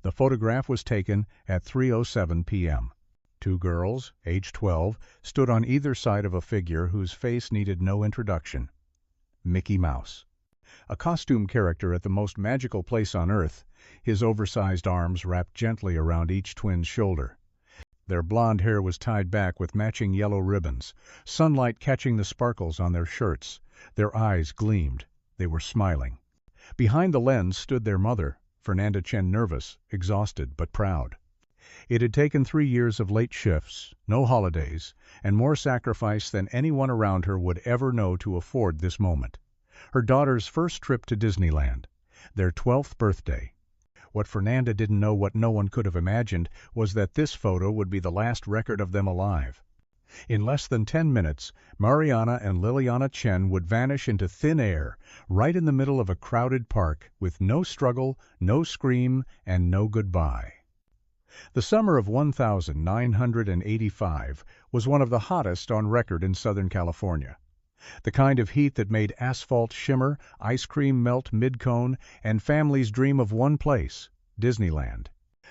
The photograph was taken at 3:07 p.m. Two girls, age 12, stood on either side of a figure whose face needed no introduction. Mickey Mouse. A costume character at the most magical place on earth, his oversized arms wrapped gently around each twin's shoulder. Their blonde hair was tied back with matching yellow ribbons, sunlight catching the sparkles on their shirts. Their eyes gleamed. They were smiling. Behind the lens stood their mother, Fernanda Chen, nervous, exhausted, but proud. It had taken 3 years of late shifts, no holidays, and more sacrifice than anyone around her would ever know to afford this moment. Her daughter's first trip to Disneyland, their 12th birthday. What Fernanda didn't know, what no one could have imagined, was that this photo would be the last record of them alive. In less than 10 minutes, Mariana and Liliana Chen would vanish into thin air, right in the middle of a crowded park, with no struggle, no scream, and no goodbye. The summer of 1985 was one of the hottest on record in Southern California. The kind of heat that made asphalt shimmer, ice cream melt mid-cone, and families dream of one place, Disneyland.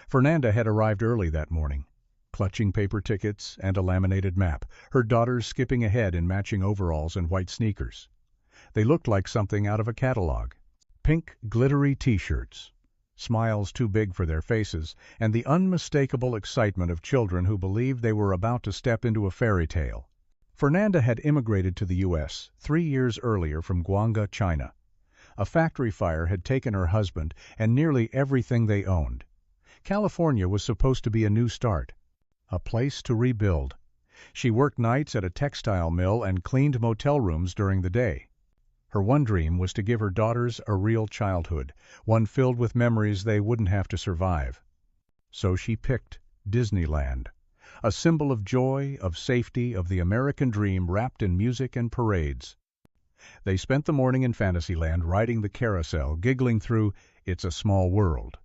Fernanda had arrived early that morning, clutching paper tickets and a laminated map, her daughters skipping ahead in matching overalls and white sneakers. They looked like something out of a catalog. Pink, glittery T-shirts, smiles too big for their faces, and the unmistakable excitement of children who believed they were about to step into a fairy tale. Fernanda had immigrated to the U.S. 3 years earlier from Guangzhou, China. A factory fire had taken her husband and nearly everything they owned. California was supposed to be a new start, a place to rebuild. She worked nights at a textile mill and cleaned motel rooms during the day. Her one dream was to give her daughters a real childhood, one filled with memories they wouldn't have to survive. So she picked Disneyland, a symbol of joy, of safety, of the American dream wrapped in music and parades. They spent the morning in Fantasyland riding the carousel, giggling through It's a Small World.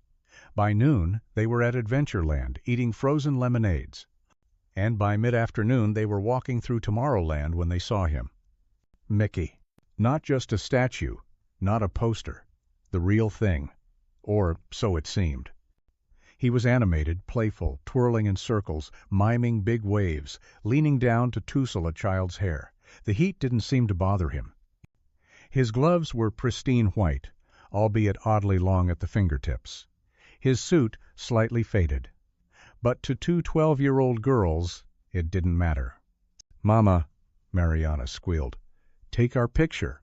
By noon, they were at Adventureland, eating frozen lemonades. And by mid-afternoon, they were walking through Tomorrowland when they saw him. Mickey. Not just a statue, not a poster. The real thing. Or so it seemed. He was animated, playful, twirling in circles, miming big waves, leaning down to tousle a child's hair. The heat didn't seem to bother him. His gloves were pristine white, albeit oddly long at the fingertips. His suit slightly faded. But to two 12-year-old girls, it didn't matter. "Mama," Mariana squealed, "take our picture."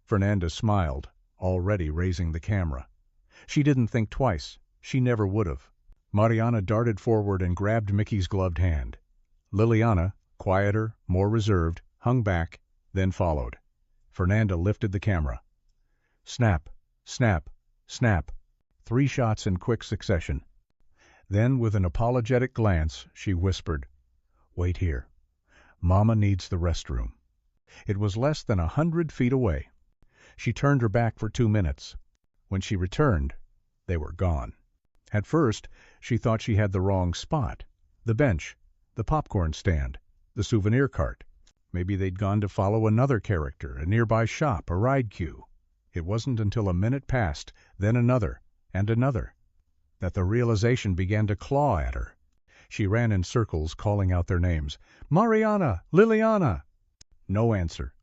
Fernanda smiled, already raising the camera. She didn't think twice. She never would have. Mariana darted forward and grabbed Mickey's gloved hand. Liliana, quieter, more reserved, hung back, then followed. Fernanda lifted the camera. Snap, snap, snap. 3 shots in quick succession. Then, with an apologetic glance, she whispered, "Wait here. Mama needs the restroom." It was less than 100 feet away. She turned her back for 2 minutes. When she returned, they were gone. At first, she thought she had the wrong spot. The bench, the popcorn stand, the souvenir cart. Maybe they'd gone to follow another character, a nearby shop, a ride queue. It wasn't until a minute passed, then another, and another, that the realization began to claw at her. She ran in circles, calling out their names. "Mariana! Liliana!" No answer.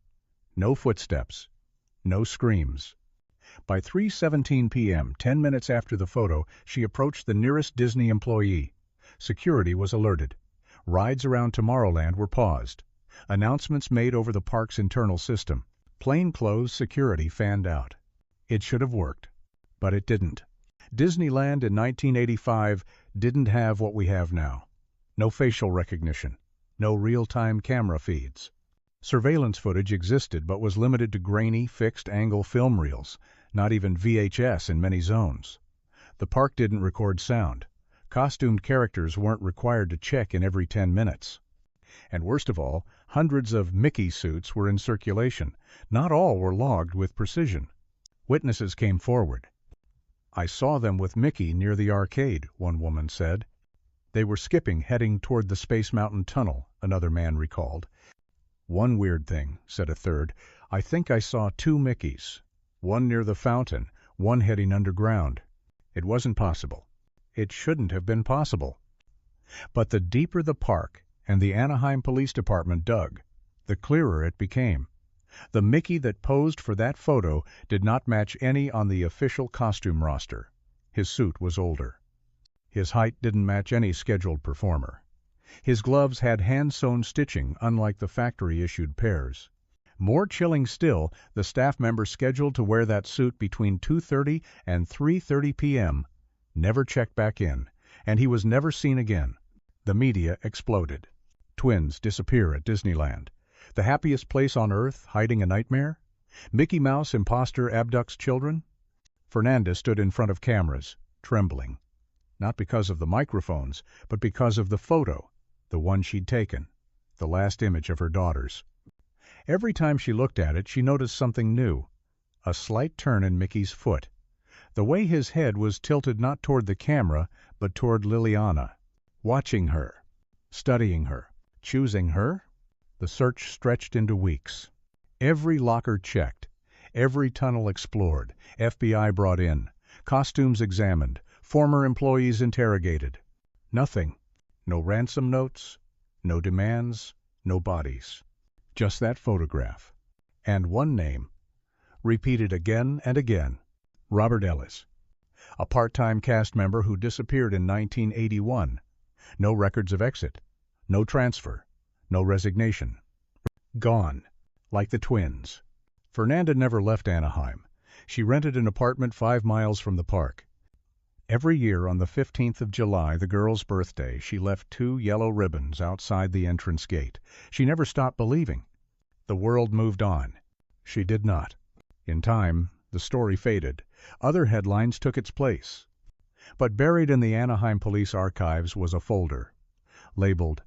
No footsteps. No screams. By 3:17 p.m., 10 minutes after the photo, she approached the nearest Disney employee. Security was alerted. Rides around Tomorrowland were paused. Announcements made over the park's internal system. Plainclothes security fanned out. It should have worked, but it didn't. Disneyland in 1985 didn't have what we have now. No facial recognition. No real-time camera feeds. Surveillance footage existed but was limited to grainy, fixed-angle film reels, not even VHS in many zones. The park didn't record sound. Costumed characters weren't required to check in every 10 minutes. And worst of all, hundreds of Mickey suits were in circulation. Not all were logged with precision. Witnesses came forward. "I saw them with Mickey near the arcade," one woman said. "They were skipping, heading toward the Space Mountain Tunnel," another man recalled. "One weird thing," said a third. "I think I saw 2 Mickeys. One near the fountain, one heading underground. It wasn't possible. It shouldn't have been possible. But the deeper the park and the Anaheim Police Department dug, the clearer it became. The Mickey that posed for that photo did not match any on the official costume roster. His suit was older. His height didn't match any scheduled performer. His gloves had hand-sewn stitching, unlike the factory-issued pairs. More chilling still, the staff member scheduled to wear that suit between 2:30 and 3:30 p.m. never checked back in, and he was never seen again. The media exploded. Twins disappear at Disneyland. The happiest place on earth hiding a nightmare? Mickey Mouse imposter abducts children? Fernanda stood in front of cameras, trembling. Not because of the microphones, but because of the photo, the one she'd taken, the last image of her daughters. Every time she looked at it, she noticed something new. A slight turn in Mickey's foot. The way his head was tilted not toward the camera, but toward Liliana. Watching her, studying her, choosing her? The search stretched into weeks. Every locker checked, every tunnel explored, FBI brought in, costumes examined, former employees interrogated. Nothing. No ransom notes, no demands, no bodies. Just that photograph. And one name, repeated again and again. Robert Ellis. A part-time cast member who disappeared in 1981. No records of exit. No transfer. No resignation. Gone. Like the twins. Fernanda never left Anaheim. She rented an apartment 5 miles from the park. Every year on the 15th of July, the girl's birthday, she left 2 yellow ribbons outside the entrance gate. She never stopped believing. The world moved on. She did not. In time, the story faded. Other headlines took its place. But buried in the Anaheim Police Archives was a folder, labeled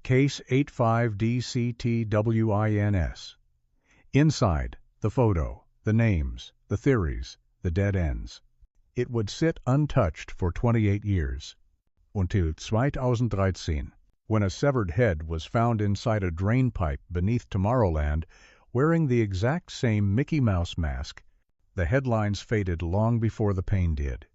Case 85DCTWINS. Inside, the photo, the names, the theories, the dead ends. It would sit untouched for 28 years. Until 2013, when a severed head was found inside a drain pipe beneath Tomorrowland, wearing the exact same Mickey Mouse mask, the headlines faded long before the pain did.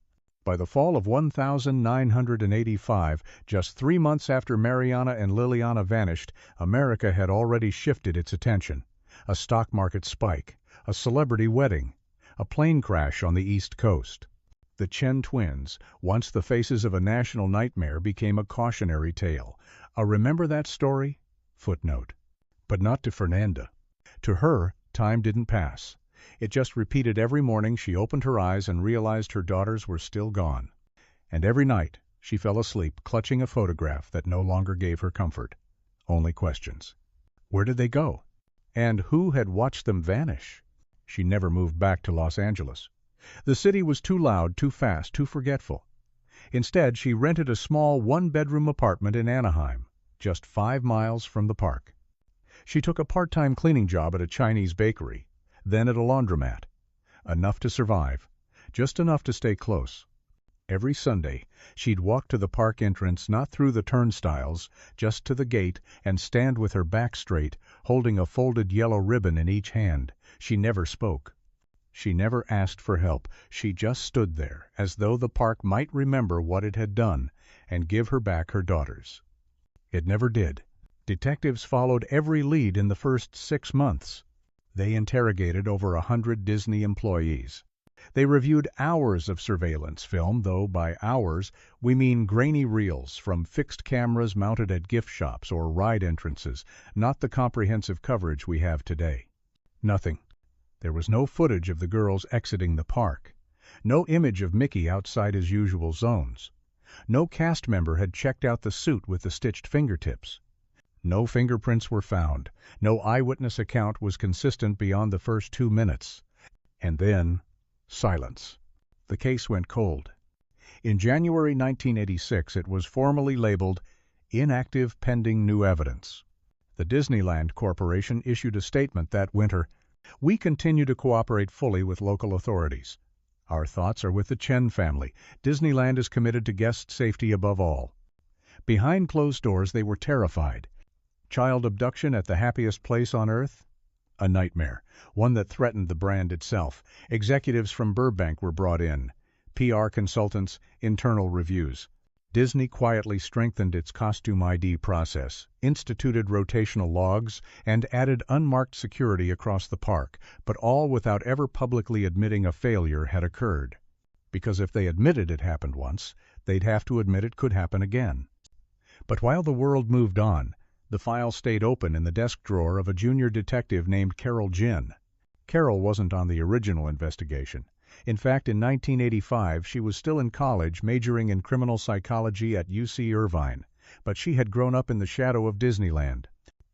By the fall of 1985, just 3 months after Mariana and Liliana vanished, America had already shifted its attention. A stock market spike, a celebrity wedding, a plane crash on the East Coast. The Chen twins, once the faces of a national nightmare, became a cautionary tale. A remember that story? Footnote. But not to Fernanda. To her, time didn't pass. It just repeated every morning she opened her eyes and realized her daughters were still gone. And every night she fell asleep clutching a photograph that no longer gave her comfort. Only questions. Where did they go? And who had watched them vanish? She never moved back to Los Angeles. The city was too loud, too fast, too forgetful. Instead, she rented a small 1-bedroom apartment in Anaheim, just 5 miles from the park. She took a part-time cleaning job at a Chinese bakery, then at a laundromat. Enough to survive, just enough to stay close. Every Sunday, she'd walk to the park entrance, not through the turnstiles, just to the gate, and stand with her back straight, holding a folded yellow ribbon in each hand. She never spoke. She never asked for help. She just stood there, as though the park might remember what it had done and give her back her daughters. It never did. Detectives followed every lead in the first 6 months. They interrogated over 100 Disney employees. They reviewed hours of surveillance film, though by hours we mean grainy reels from fixed cameras mounted at gift shops or ride entrances, not the comprehensive coverage we have today. Nothing. There was no footage of the girls exiting the park. No image of Mickey outside his usual zones. No cast member had checked out the suit with the stitched fingertips. No fingerprints were found. No eyewitness account was consistent beyond the first 2 minutes. And then, silence. The case went cold. In January 1986, it was formally labeled Inactive Pending New Evidence. The Disneyland Corporation issued a statement that winter, "We continue to cooperate fully with local authorities. Our thoughts are with the Chen family. Disneyland is committed to guest safety above all." Behind closed doors, they were terrified. Child abduction at the happiest place on earth? A nightmare, one that threatened the brand itself. Executives from Burbank were brought in. PR consultants, internal reviews. Disney quietly strengthened its costume ID process, instituted rotational logs, and added unmarked security across the park, but all without ever publicly admitting a failure had occurred. Because if they admitted it happened once, they'd have to admit it could happen again. But while the world moved on, the file stayed open in the desk drawer of a junior detective named Carol Ginn. Carol wasn't on the original investigation. In fact, in 1985, she was still in college, majoring in criminal psychology at UC Irvine, but she had grown up in the shadow of Disneyland,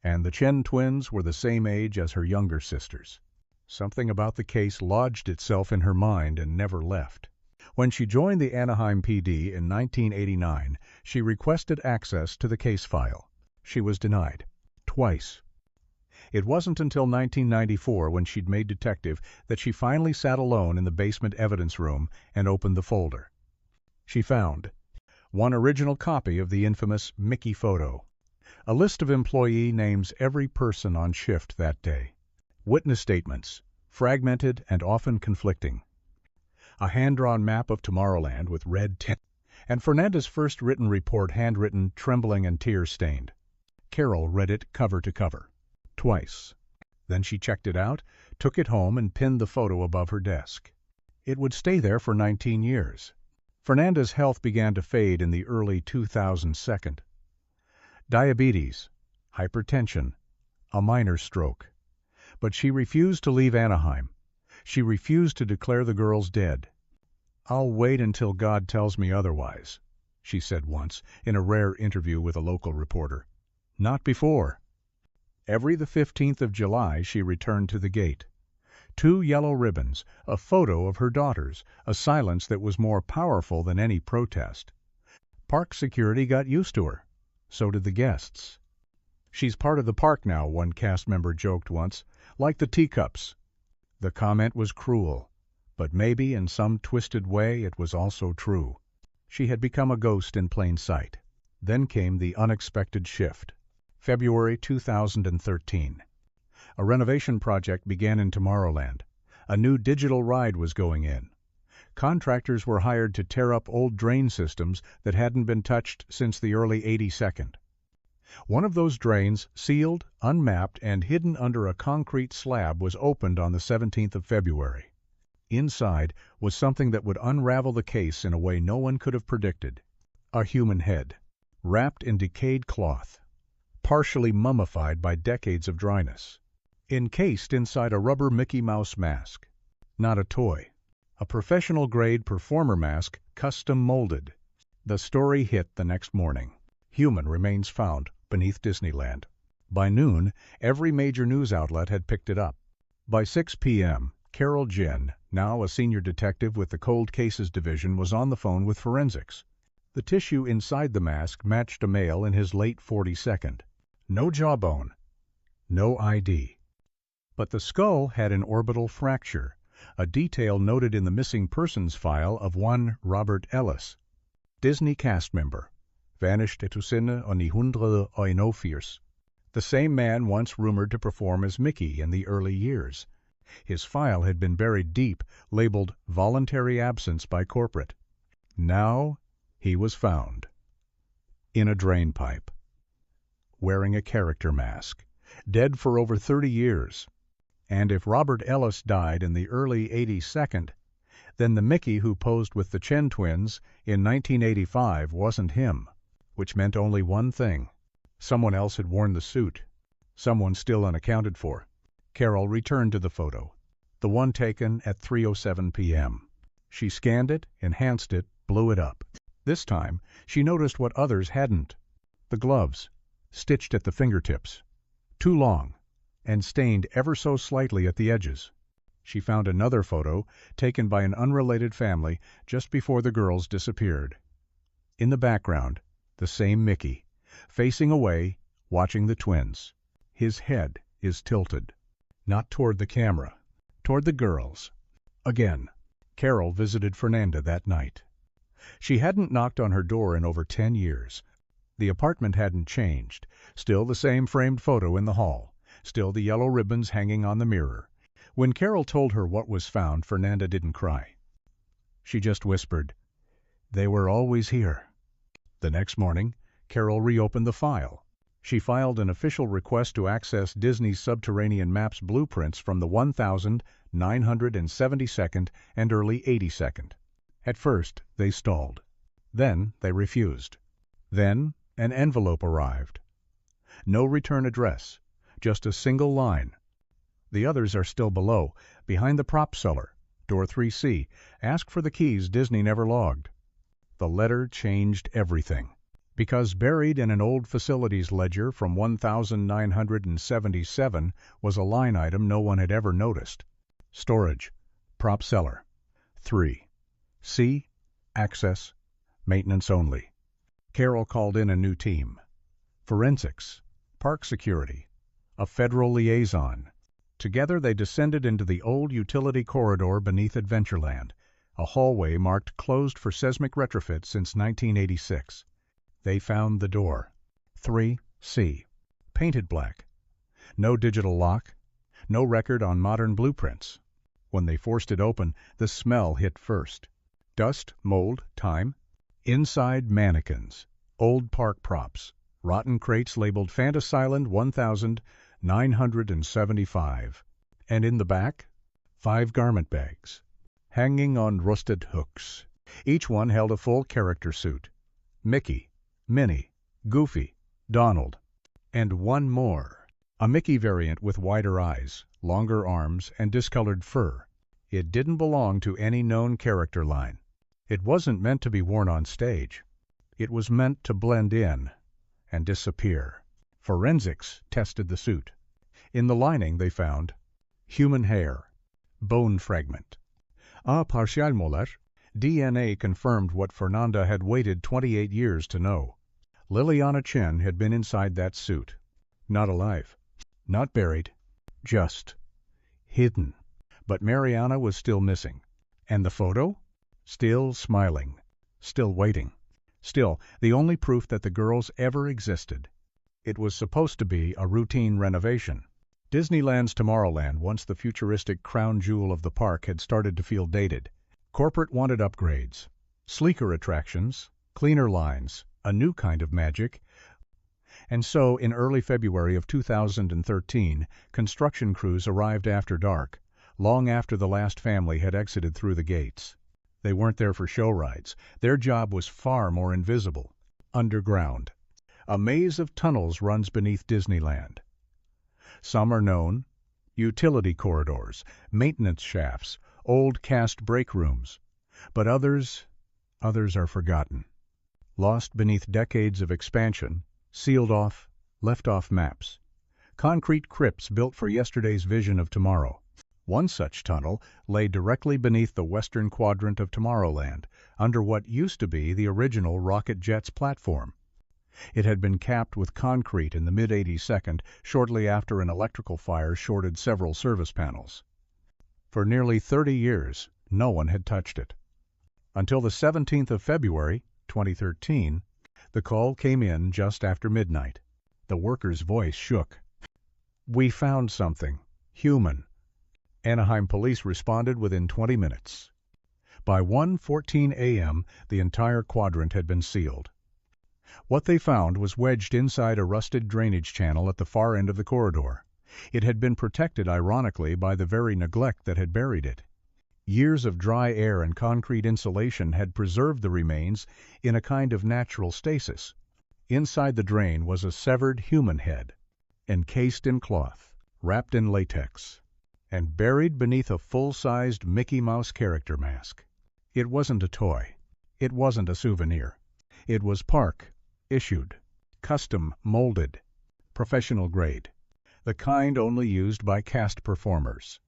and the Chen twins were the same age as her younger sisters. Something about the case lodged itself in her mind and never left. When she joined the Anaheim PD in 1989, she requested access to the case file. She was denied. Twice. It wasn't until 1994, when she'd made detective, that she finally sat alone in the basement evidence room and opened the folder. She found one original copy of the infamous Mickey photo, a list of employee names every person on shift that day, witness statements, fragmented and often conflicting, a hand-drawn map of Tomorrowland with red tint, and Fernanda's first written report handwritten, trembling, and tear-stained. Carol read it cover to cover. Twice. Then she checked it out, took it home, and pinned the photo above her desk. It would stay there for 19 years. Fernanda's health began to fade in the early 2002. Diabetes, hypertension, a minor stroke. But she refused to leave Anaheim. She refused to declare the girls dead. "I'll wait until God tells me otherwise," she said once in a rare interview with a local reporter. Not before. Every the 15th of July she returned to the gate. 2 yellow ribbons, a photo of her daughters, a silence that was more powerful than any protest. Park security got used to her. So did the guests. "She's part of the park now," one cast member joked once, "like the teacups." The comment was cruel, but maybe in some twisted way it was also true. She had become a ghost in plain sight. Then came the unexpected shift. February 2013. A renovation project began in Tomorrowland. A new digital ride was going in. Contractors were hired to tear up old drain systems that hadn't been touched since the early 82nd. One of those drains, sealed, unmapped, and hidden under a concrete slab, was opened on the 17th of February. Inside was something that would unravel the case in a way no one could have predicted. A human head, wrapped in decayed cloth, partially mummified by decades of dryness, encased inside a rubber Mickey Mouse mask. Not a toy. A professional-grade performer mask, custom molded. The story hit the next morning. Human remains found beneath Disneyland. By noon, every major news outlet had picked it up. By 6 p.m., Carol Ginn, now a senior detective with the Cold Cases Division, was on the phone with forensics. The tissue inside the mask matched a male in his late 42nd. No jawbone, no ID. But the skull had an orbital fracture, a detail noted in the missing persons file of one Robert Ellis, Disney cast member, vanished etusine on 1981. The same man once rumored to perform as Mickey in the early years. His file had been buried deep, labeled voluntary absence by corporate. Now he was found. In a drain pipe. Wearing a character mask. Dead for over 30 years. And if Robert Ellis died in the early 82nd, then the Mickey who posed with the Chen twins in 1985 wasn't him, which meant only one thing. Someone else had worn the suit. Someone still unaccounted for. Carol returned to the photo, the one taken at 3:07 p.m. She scanned it, enhanced it, blew it up. This time, she noticed what others hadn't. The gloves, stitched at the fingertips, too long, and stained ever so slightly at the edges. She found another photo, taken by an unrelated family just before the girls disappeared. In the background, the same Mickey, facing away, watching the twins. His head is tilted. Not toward the camera, toward the girls. Again, Carol visited Fernanda that night. She hadn't knocked on her door in over 10 years. The apartment hadn't changed. Still the same framed photo in the hall. Still the yellow ribbons hanging on the mirror. When Carol told her what was found, Fernanda didn't cry. She just whispered, "They were always here." The next morning, Carol reopened the file. She filed an official request to access Disney's subterranean maps blueprints from the 1972nd and early 82nd. At first, they stalled. Then they refused. Then an envelope arrived. No return address, just a single line. "The others are still below, behind the prop cellar, door 3C. Ask for the keys Disney never logged." The letter changed everything, because buried in an old facilities ledger from 1977 was a line item no one had ever noticed. Storage, prop cellar, 3. C, access, maintenance only. Carol called in a new team. Forensics, park security, a federal liaison. Together they descended into the old utility corridor beneath Adventureland, a hallway marked closed for seismic retrofit since 1986. They found the door. 3C. Painted black. No digital lock. No record on modern blueprints. When they forced it open, the smell hit first. Dust, mold, time. Inside, mannequins. Old park props. Rotten crates labeled Fantasyland 1975. And in the back, 5 garment bags, hanging on rusted hooks. Each one held a full character suit. Mickey, Minnie, Goofy, Donald, and one more. A Mickey variant with wider eyes, longer arms, and discolored fur. It didn't belong to any known character line. It wasn't meant to be worn on stage. It was meant to blend in and disappear. Forensics tested the suit. In the lining they found human hair, bone fragment. Partial molar. DNA confirmed what Fernanda had waited 28 years to know. Liliana Chen had been inside that suit. Not alive. Not buried. Just hidden. But Mariana was still missing. And the photo? Still smiling. Still waiting. Still, the only proof that the girls ever existed. It was supposed to be a routine renovation. Disneyland's Tomorrowland, once the futuristic crown jewel of the park, had started to feel dated. Corporate wanted upgrades, sleeker attractions, cleaner lines, a new kind of magic. And so, in early February of 2013, construction crews arrived after dark, long after the last family had exited through the gates. They weren't there for show rides. Their job was far more invisible. Underground. A maze of tunnels runs beneath Disneyland. Some are known: utility corridors, maintenance shafts, old cast break rooms. But others are forgotten. Lost beneath decades of expansion, sealed off, left off maps. Concrete crypts built for yesterday's vision of tomorrow. One such tunnel lay directly beneath the western quadrant of Tomorrowland, under what used to be the original Rocket Jet's platform. It had been capped with concrete in the mid-82nd, shortly after an electrical fire shorted several service panels. For nearly 30 years, no one had touched it. Until the 17th of February, 2013, the call came in just after midnight. The worker's voice shook. "We found something. Human." Anaheim police responded within 20 minutes. By 1:14 a.m., the entire quadrant had been sealed. What they found was wedged inside a rusted drainage channel at the far end of the corridor. It had been protected, ironically, by the very neglect that had buried it. Years of dry air and concrete insulation had preserved the remains in a kind of natural stasis. Inside the drain was a severed human head, encased in cloth, wrapped in latex, and buried beneath a full-sized Mickey Mouse character mask. It wasn't a toy. It wasn't a souvenir. It was park, issued, custom molded, professional grade, the kind only used by cast performers.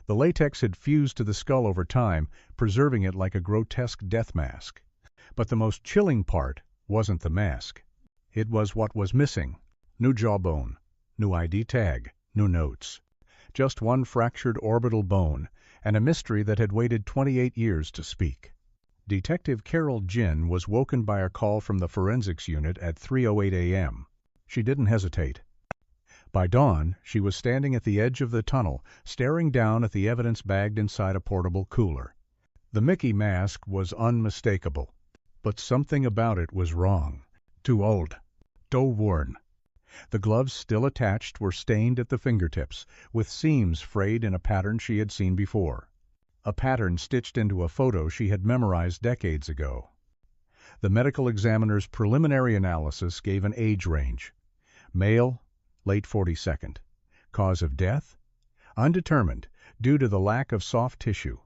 The latex had fused to the skull over time, preserving it like a grotesque death mask. But the most chilling part wasn't the mask. It was what was missing. New jawbone, new ID tag, new notes. Just one fractured orbital bone, and a mystery that had waited 28 years to speak. Detective Carol Jin was woken by a call from the forensics unit at 3:08 a.m. She didn't hesitate. By dawn, she was standing at the edge of the tunnel, staring down at the evidence bagged inside a portable cooler. The Mickey mask was unmistakable, but something about it was wrong. Too old, too worn. The gloves still attached were stained at the fingertips, with seams frayed in a pattern she had seen before. A pattern stitched into a photo she had memorized decades ago. The medical examiner's preliminary analysis gave an age range. Male, late 42nd. Cause of death? Undetermined, due to the lack of soft tissue.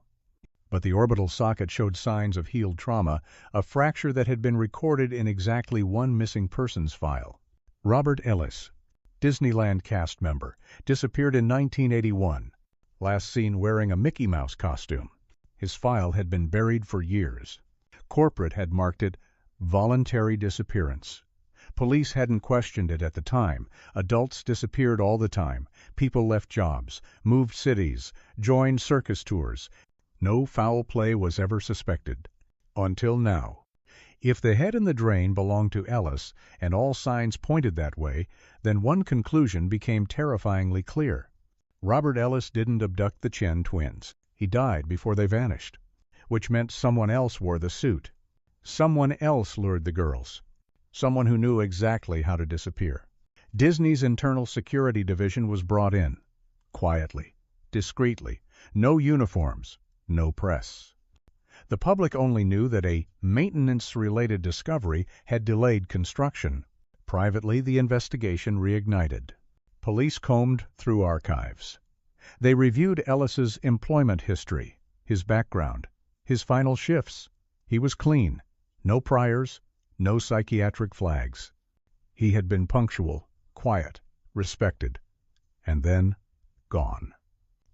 But the orbital socket showed signs of healed trauma, a fracture that had been recorded in exactly one missing persons file. Robert Ellis, Disneyland cast member, disappeared in 1981, last seen wearing a Mickey Mouse costume. His file had been buried for years. Corporate had marked it voluntary disappearance. Police hadn't questioned it at the time. Adults disappeared all the time. People left jobs, moved cities, joined circus tours. No foul play was ever suspected. Until now. If the head in the drain belonged to Ellis, and all signs pointed that way, then one conclusion became terrifyingly clear. Robert Ellis didn't abduct the Chen twins. He died before they vanished, which meant someone else wore the suit. Someone else lured the girls. Someone who knew exactly how to disappear. Disney's internal security division was brought in. Quietly, discreetly, no uniforms, no press. The public only knew that a maintenance-related discovery had delayed construction. Privately, the investigation reignited. Police combed through archives. They reviewed Ellis's employment history, his background, his final shifts. He was clean. No priors, no psychiatric flags. He had been punctual, quiet, respected, and then gone.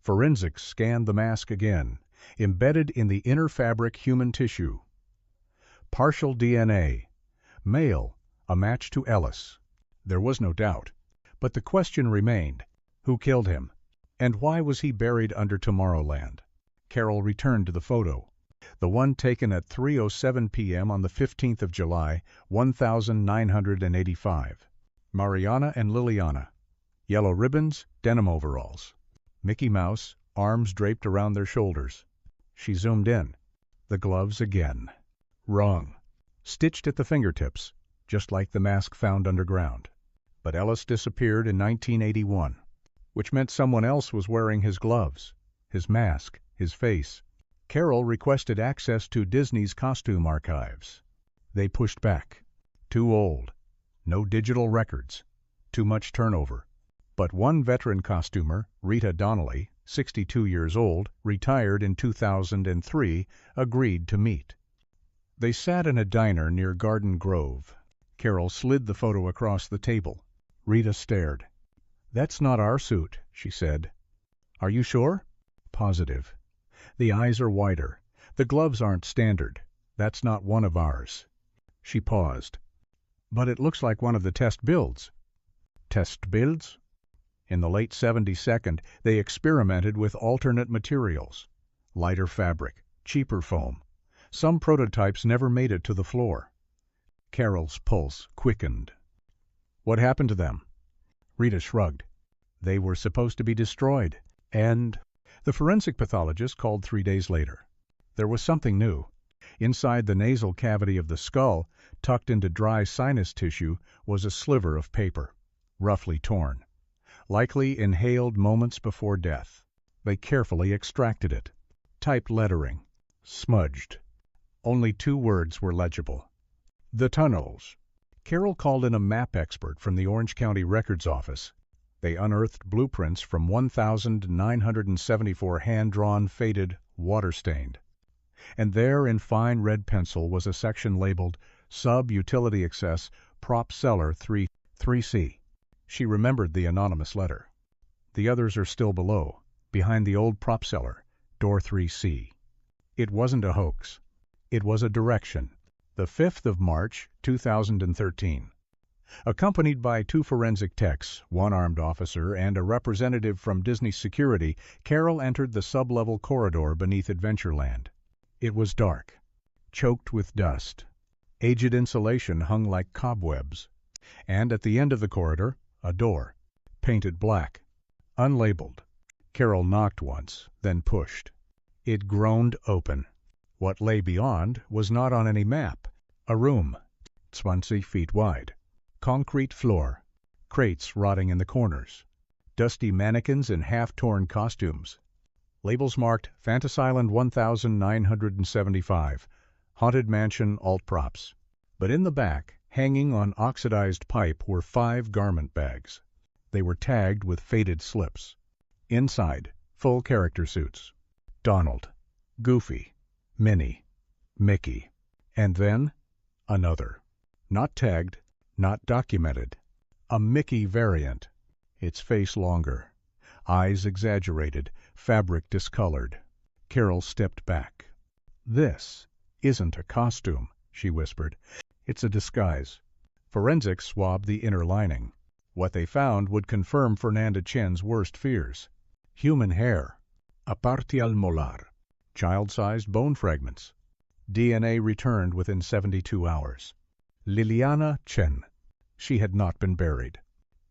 Forensics scanned the mask again, embedded in the inner fabric human tissue. Partial DNA. Male, a match to Ellis. There was no doubt. But the question remained, who killed him? And why was he buried under Tomorrowland? Carol returned to the photo. The one taken at 3:07 p.m. on the 15th of July, 1985. Mariana and Liliana. Yellow ribbons, denim overalls. Mickey Mouse, arms draped around their shoulders. She zoomed in. The gloves again. Wrong. Stitched at the fingertips, just like the mask found underground. But Ellis disappeared in 1981, which meant someone else was wearing his gloves, his mask, his face. Carol requested access to Disney's costume archives. They pushed back. Too old. No digital records. Too much turnover. But one veteran costumer, Rita Donnelly, 62 years old, retired in 2003, agreed to meet. They sat in a diner near Garden Grove. Carol slid the photo across the table. Rita stared. "That's not our suit," she said. "Are you sure?" "Positive. The eyes are wider. The gloves aren't standard. That's not one of ours." She paused. "But it looks like one of the test builds." "Test builds?" In the late 72nd, they experimented with alternate materials. Lighter fabric, cheaper foam. Some prototypes never made it to the floor. Carol's pulse quickened. "What happened to them?" Rita shrugged. "They were supposed to be destroyed. And—" The forensic pathologist called 3 days later. There was something new. Inside the nasal cavity of the skull, tucked into dry sinus tissue, was a sliver of paper, roughly torn. Likely inhaled moments before death. They carefully extracted it. Typed lettering. Smudged. Only 2 words were legible. "The tunnels." Carol called in a map expert from the Orange County Records Office. They unearthed blueprints from 1,974 hand-drawn, faded, water-stained. And there in fine red pencil was a section labeled Sub-Utility Access Prop Cellar 3C. She remembered the anonymous letter. The others are still below, behind the old prop cellar, door 3C. It wasn't a hoax. It was a direction. The 5th of March, 2013. Accompanied by 2 forensic techs, 1 armed officer, and a representative from Disney Security, Carol entered the sub-level corridor beneath Adventureland. It was dark, choked with dust. Aged insulation hung like cobwebs. And at the end of the corridor, a door, painted black, unlabeled. Carol knocked once, then pushed. It groaned open. What lay beyond was not on any map. A room, 20 feet wide. Concrete floor. Crates rotting in the corners. Dusty mannequins in half-torn costumes. Labels marked Fantasy-Island 1975. Haunted Mansion Alt Props. But in the back, hanging on oxidized pipe, were 5 garment bags. They were tagged with faded slips. Inside, full character suits. Donald, Goofy, Minnie, Mickey, and then another. Not tagged, not documented. A Mickey variant. Its face longer. Eyes exaggerated, fabric discolored. Carol stepped back. "This isn't a costume," she whispered. "It's a disguise." Forensics swabbed the inner lining. What they found would confirm Fernanda Chen's worst fears. Human hair. A partie al molar. Child-sized bone fragments. DNA returned within 72 hours. Liliana Chen. She had not been buried.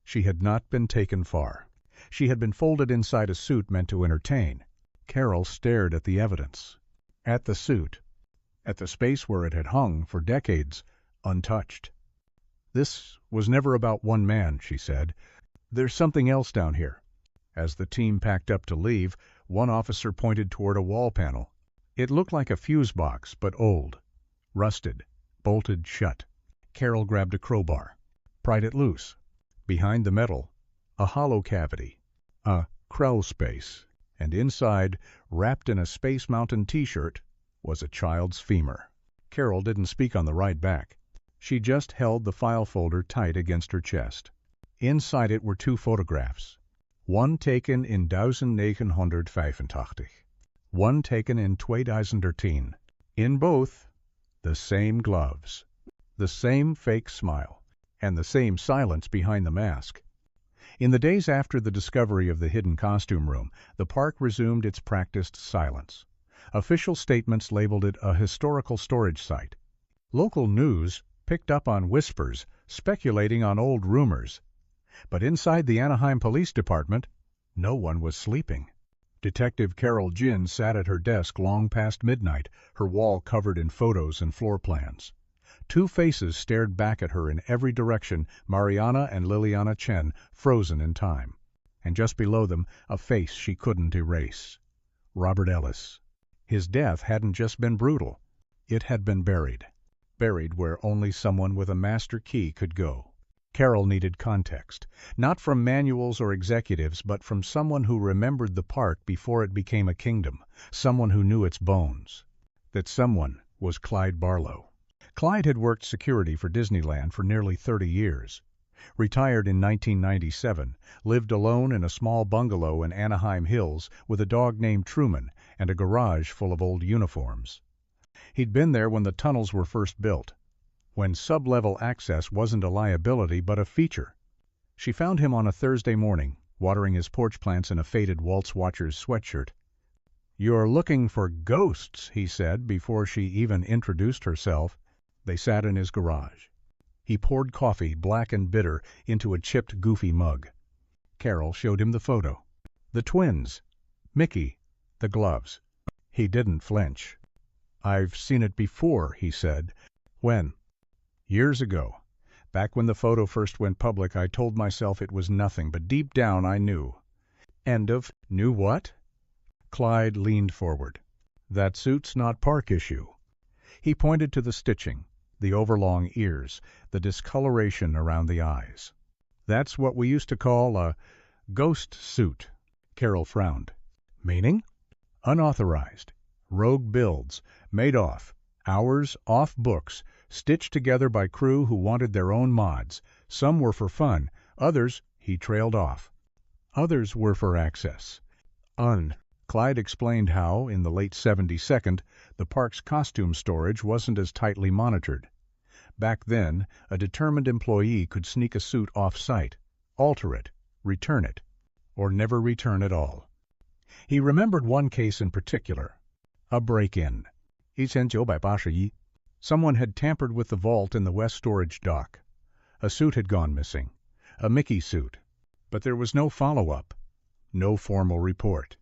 She had not been taken far. She had been folded inside a suit meant to entertain. Carol stared at the evidence. At the suit. At the space where it had hung for decades, untouched. "This was never about one man," she said. "There's something else down here." As the team packed up to leave, one officer pointed toward a wall panel. It looked like a fuse box, but old. Rusted. Bolted shut. Carol grabbed a crowbar. Pried it loose. Behind the metal, a hollow cavity. A crawl space. And inside, wrapped in a Space Mountain t-shirt, was a child's femur. Carol didn't speak on the ride back. She just held the file folder tight against her chest. Inside it were 2 photographs. One taken in 1985. One taken in 2013. In both, the same gloves. The same fake smile. And the same silence behind the mask. In the days after the discovery of the hidden costume room, the park resumed its practiced silence. Official statements labeled it a historical storage site. Local news picked up on whispers, speculating on old rumors. But inside the Anaheim Police Department, no one was sleeping. Detective Carol Jin sat at her desk long past midnight, her wall covered in photos and floor plans. 2 faces stared back at her in every direction, Mariana and Liliana Chen, frozen in time. And just below them, a face she couldn't erase. Robert Ellis. His death hadn't just been brutal. It had been buried. Buried where only someone with a master key could go. Carol needed context, not from manuals or executives, but from someone who remembered the park before it became a kingdom, someone who knew its bones. That someone was Clyde Barlow. Clyde had worked security for Disneyland for nearly 30 years. Retired in 1997, lived alone in a small bungalow in Anaheim Hills with a dog named Truman and a garage full of old uniforms. He'd been there when the tunnels were first built, when sub-level access wasn't a liability but a feature. She found him on a Thursday morning, watering his porch plants in a faded Waltz Watchers sweatshirt. "You're looking for ghosts," he said before she even introduced herself. They sat in his garage. He poured coffee, black and bitter, into a chipped, goofy mug. Carol showed him the photo. The twins. Mickey. The gloves. He didn't flinch. "I've seen it before," he said. "When?" "Years ago. Back when the photo first went public, I told myself it was nothing, but deep down I knew." Knew what? Clyde leaned forward. "That suit's not park issue." He pointed to the stitching, the overlong ears, the discoloration around the eyes. "That's what we used to call a ghost suit." Carol frowned. "Meaning?" "Unauthorized. Rogue builds. Made off. Hours off books. Stitched together by crew who wanted their own mods. Some were for fun. Others," he trailed off. "Others were for access." Clyde explained how, in the late 72nd, the park's costume storage wasn't as tightly monitored. Back then, a determined employee could sneak a suit off-site, alter it, return it, or never return at all. He remembered one case in particular, a break-in. 1981. Someone had tampered with the vault in the West Storage Dock. A suit had gone missing, a Mickey suit. But there was no follow-up, no formal report.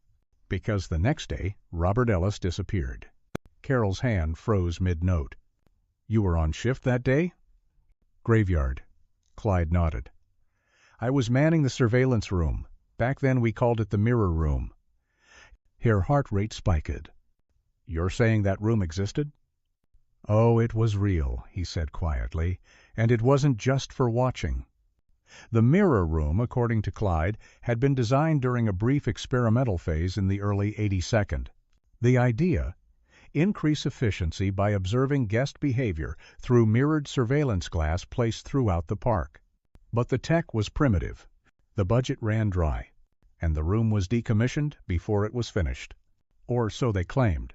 Because the next day, Robert Ellis disappeared. Carol's hand froze mid-note. "You were on shift that day?" "Graveyard." Clyde nodded. "I was manning the surveillance room. Back then we called it the mirror room." Her heart rate spiked. "You're saying that room existed?" "Oh, it was real," he said quietly, "and it wasn't just for watching." The mirror room, according to Clyde, had been designed during a brief experimental phase in the early 82nd. The idea: increase efficiency by observing guest behavior through mirrored surveillance glass placed throughout the park. But the tech was primitive. The budget ran dry, and the room was decommissioned before it was finished. Or so they claimed.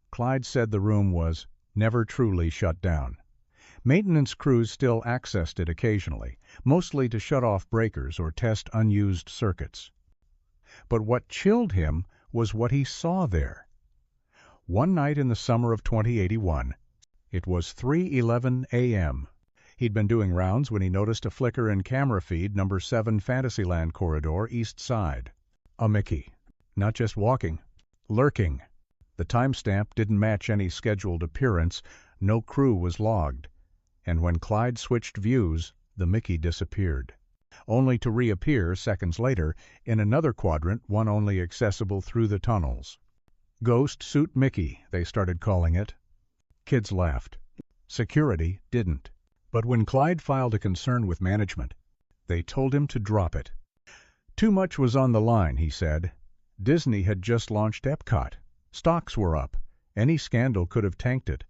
Clyde said the room was never truly shut down. Maintenance crews still accessed it occasionally, mostly to shut off breakers or test unused circuits. But what chilled him was what he saw there. One night in the summer of 2081, it was 3:11 a.m. He'd been doing rounds when he noticed a flicker in camera feed number 7 Fantasyland corridor, east side. A Mickey. Not just walking, lurking. The timestamp didn't match any scheduled appearance, no crew was logged. And when Clyde switched views, the Mickey disappeared, only to reappear seconds later in another quadrant, one only accessible through the tunnels. Ghost Suit Mickey, they started calling it. Kids laughed. Security didn't. But when Clyde filed a concern with management, they told him to drop it. Too much was on the line, he said. Disney had just launched Epcot. Stocks were up. Any scandal could have tanked it.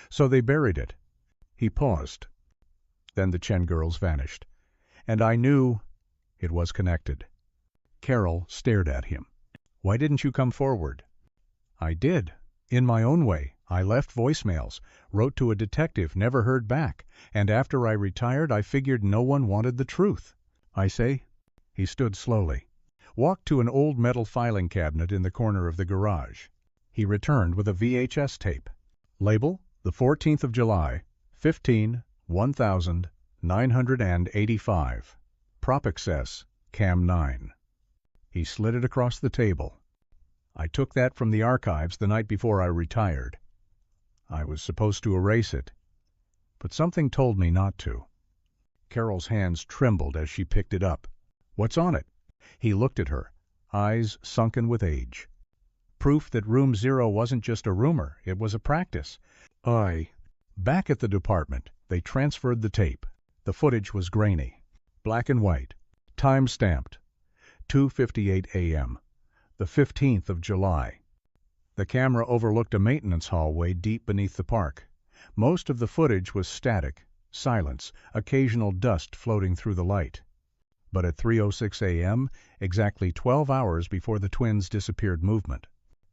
So they buried it. He paused. Then the Chen girls vanished. And I knew it was connected. Carol stared at him. "Why didn't you come forward?" "I did. In my own way. I left voicemails, wrote to a detective, never heard back, and after I retired I figured no one wanted the truth. I say." He stood slowly, walked to an old metal filing cabinet in the corner of the garage. He returned with a VHS tape. Label: the 14th of July, 1985. Prop access, Cam 9. He slid it across the table. "I took that from the archives the night before I retired. I was supposed to erase it, but something told me not to." Carol's hands trembled as she picked it up. "What's on it?" He looked at her, eyes sunken with age. Proof that Room Zero wasn't just a rumor, it was a practice. Back at the department, they transferred the tape. The footage was grainy, black and white, time-stamped, 2:58 a.m., the 15th of July. The camera overlooked a maintenance hallway deep beneath the park. Most of the footage was static, silence, occasional dust floating through the light. But at 3:06 a.m., exactly 12 hours before the twins disappeared movement,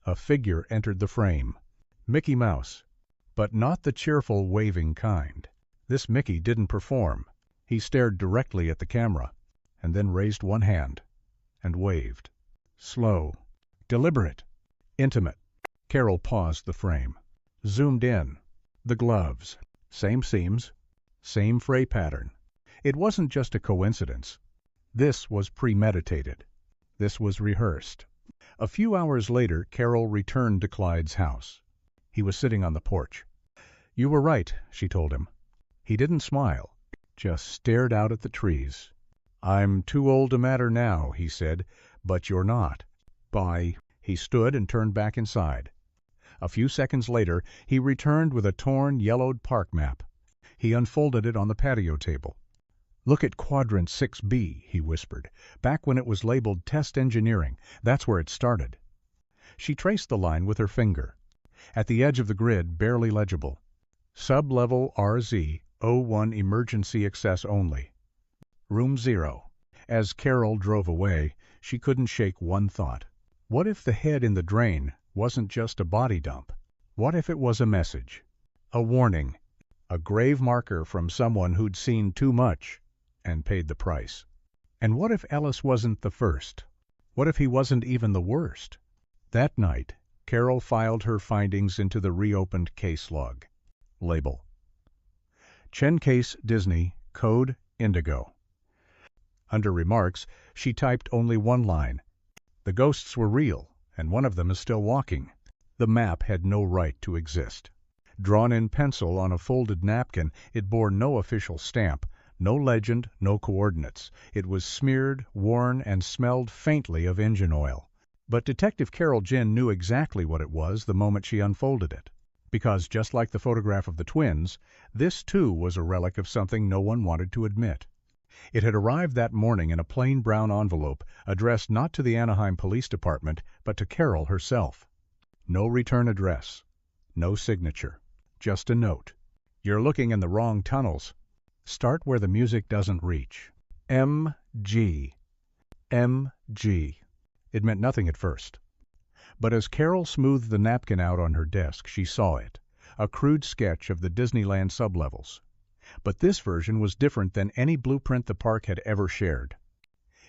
a figure entered the frame. Mickey Mouse. But not the cheerful, waving kind. This Mickey didn't perform. He stared directly at the camera, and then raised one hand, and waved. Slow, deliberate, intimate. Carol paused the frame, zoomed in. The gloves. Same seams, same fray pattern. It wasn't just a coincidence. This was premeditated. This was rehearsed. A few hours later, Carol returned to Clyde's house. He was sitting on the porch. "You were right," she told him. He didn't smile, just stared out at the trees. "I'm too old to matter now," he said, "but you're not." Bye. He stood and turned back inside. A few seconds later, he returned with a torn, yellowed park map. He unfolded it on the patio table. "Look at Quadrant 6B," he whispered. "Back when it was labeled Test Engineering, that's where it started." She traced the line with her finger. At the edge of the grid, barely legible. Sub-level RZ-01 emergency access only. Room 0. As Carol drove away, she couldn't shake one thought. What if the head in the drain wasn't just a body dump? What if it was a message? A warning. A grave marker from someone who'd seen too much and paid the price. And what if Ellis wasn't the first? What if he wasn't even the worst? That night, Carol filed her findings into the reopened case log. Label: Chen Case Disney, Code Indigo. Under Remarks, she typed only one line. The ghosts were real, and one of them is still walking. The map had no right to exist. Drawn in pencil on a folded napkin, it bore no official stamp, no legend, no coordinates. It was smeared, worn, and smelled faintly of engine oil. But Detective Carol Ginn knew exactly what it was the moment she unfolded it. Because, just like the photograph of the twins, this too was a relic of something no one wanted to admit. It had arrived that morning in a plain brown envelope, addressed not to the Anaheim Police Department, but to Carol herself. No return address. No signature. Just a note. You're looking in the wrong tunnels. Start where the music doesn't reach. M.G. M.G. It meant nothing at first. But as Carol smoothed the napkin out on her desk, she saw it, a crude sketch of the Disneyland sublevels. But this version was different than any blueprint the park had ever shared.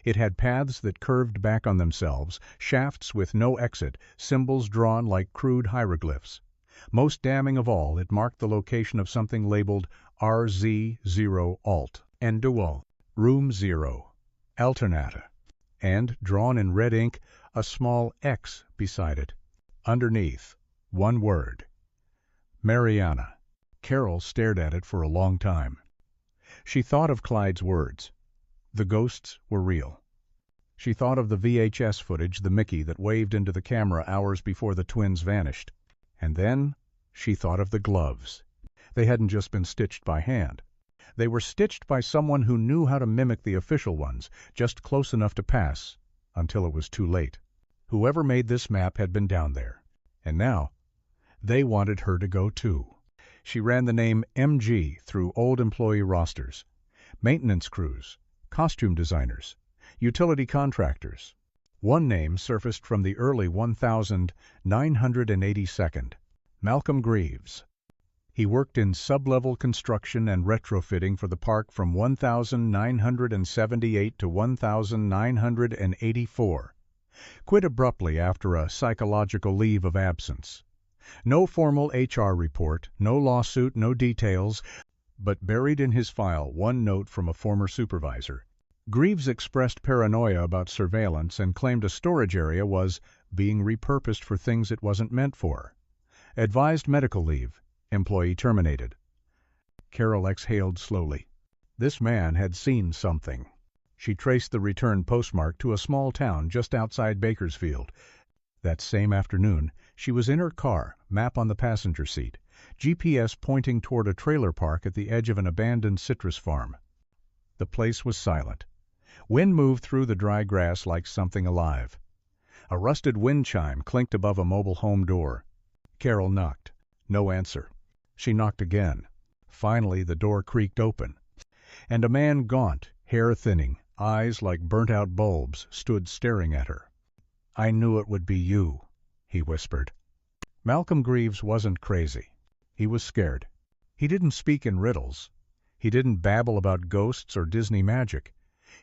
It had paths that curved back on themselves, shafts with no exit, symbols drawn like crude hieroglyphs. Most damning of all, it marked the location of something labeled RZ0 Alt and Dual, Room 0, Alternata, and, drawn in red ink, a small X beside it. Underneath, one word. Mariana. Carol stared at it for a long time. She thought of Clyde's words. The ghosts were real. She thought of the VHS footage, the Mickey that waved into the camera hours before the twins vanished. And then she thought of the gloves. They hadn't just been stitched by hand. They were stitched by someone who knew how to mimic the official ones, just close enough to pass, until it was too late. Whoever made this map had been down there. And now, they wanted her to go too. She ran the name MG through old employee rosters. Maintenance crews, costume designers, utility contractors. One name surfaced from the early 1982nd. Malcolm Greaves. He worked in sub-level construction and retrofitting for the park from 1978 to 1984. Quit abruptly after a psychological leave of absence. No formal HR report, no lawsuit, no details, but buried in his file one note from a former supervisor. Greaves expressed paranoia about surveillance and claimed a storage area was being repurposed for things it wasn't meant for. Advised medical leave. Employee terminated. Carol exhaled slowly. This man had seen something. She traced the return postmark to a small town just outside Bakersfield. That same afternoon, she was in her car, map on the passenger seat, GPS pointing toward a trailer park at the edge of an abandoned citrus farm. The place was silent. Wind moved through the dry grass like something alive. A rusted wind chime clinked above a mobile home door. Carol knocked. No answer. She knocked again. Finally, the door creaked open, and a man gaunt, hair thinning, eyes like burnt-out bulbs, stood staring at her. "I knew it would be you," he whispered. Malcolm Greaves wasn't crazy. He was scared. He didn't speak in riddles. He didn't babble about ghosts or Disney magic.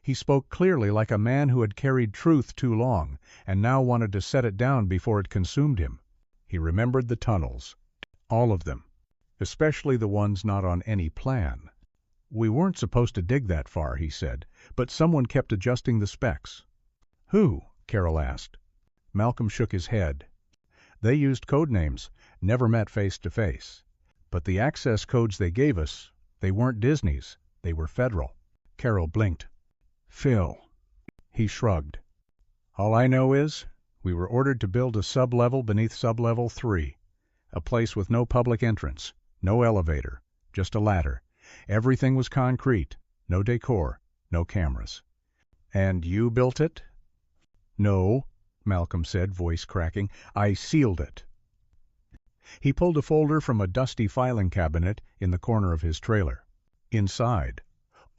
He spoke clearly like a man who had carried truth too long, and now wanted to set it down before it consumed him. He remembered the tunnels. All of them. Especially the ones not on any plan. "We weren't supposed to dig that far," he said, "but someone kept adjusting the specs." "Who?" Carol asked. Malcolm shook his head. "They used code names, never met face to face. But the access codes they gave us, they weren't Disney's, they were federal." Carol blinked. "Phil." He shrugged. "All I know is, we were ordered to build a sub-level beneath sub-level 3. A place with no public entrance, no elevator, just a ladder. Everything was concrete, no decor, no cameras." "And you built it?" "No," Malcolm said, voice cracking. "I sealed it." He pulled a folder from a dusty filing cabinet in the corner of his trailer. Inside,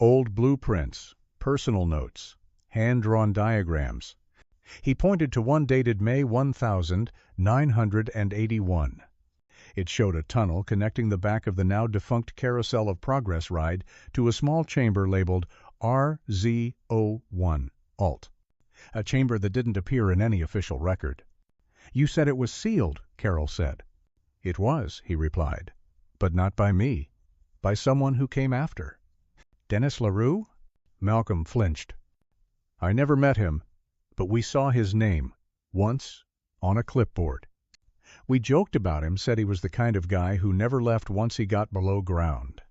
old blueprints, personal notes, hand-drawn diagrams. He pointed to one dated May 1981. It showed a tunnel connecting the back of the now-defunct Carousel of Progress ride to a small chamber labeled RZ01 Alt, a chamber that didn't appear in any official record. "You said it was sealed," Carol said. "It was," he replied, "but not by me. By someone who came after." "Dennis LaRue?" Malcolm flinched. "I never met him, but we saw his name, once, on a clipboard. We joked about him, said he was the kind of guy who never left once he got below ground.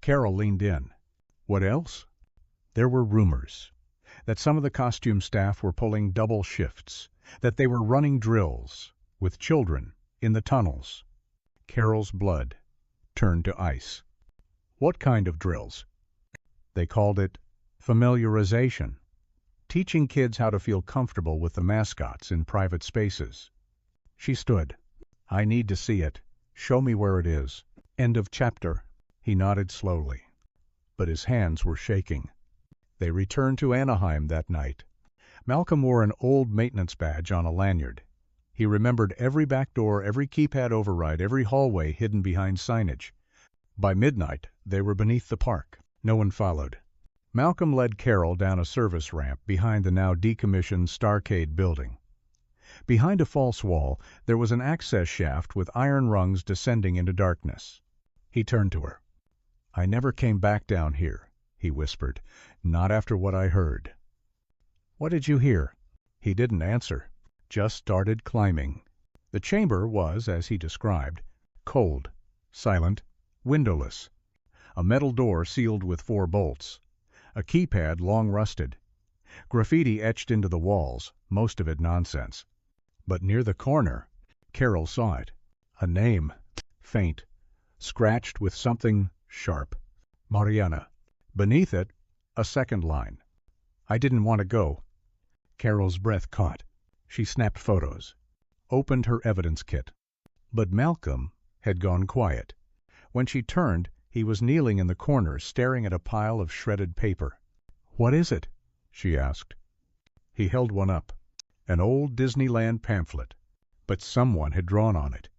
Carol leaned in. What else? There were rumors that some of the costume staff were pulling double shifts, that they were running drills with children in the tunnels. Carol's blood turned to ice. What kind of drills? They called it familiarization, teaching kids how to feel comfortable with the mascots in private spaces. She stood. I need to see it. Show me where it is. End of chapter. He nodded slowly, but his hands were shaking. They returned to Anaheim that night. Malcolm wore an old maintenance badge on a lanyard. He remembered every back door, every keypad override, every hallway hidden behind signage. By midnight, they were beneath the park. No one followed. Malcolm led Carol down a service ramp behind the now decommissioned Starcade building. Behind a false wall, there was an access shaft with iron rungs descending into darkness. He turned to her. I never came back down here, he whispered. Not after what I heard. What did you hear? He didn't answer, just started climbing. The chamber was, as he described, cold, silent, windowless. A metal door sealed with 4 bolts. A keypad long rusted. Graffiti etched into the walls, most of it nonsense. But near the corner, Carol saw it. A name, faint, scratched with something sharp. Mariana. Beneath it, a second line. I didn't want to go. Carol's breath caught. She snapped photos, opened her evidence kit. But Malcolm had gone quiet. When she turned, he was kneeling in the corner, staring at a pile of shredded paper. What is it? She asked. He held one up. An old Disneyland pamphlet. But someone had drawn on it.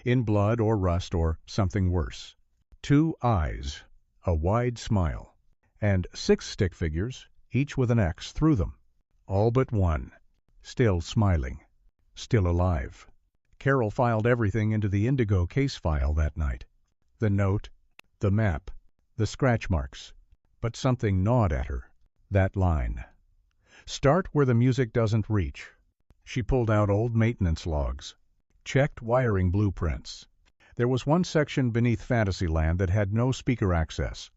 In blood or rust or something worse. 2 eyes, a wide smile, and 6 stick figures, each with an X through them. All but one. Still smiling. Still alive. Carol filed everything into the indigo case file that night. The note, the map, the scratch marks. But something gnawed at her. That line. Start where the music doesn't reach. She pulled out old maintenance logs. Checked wiring blueprints. There was one section beneath Fantasyland that had no speaker access.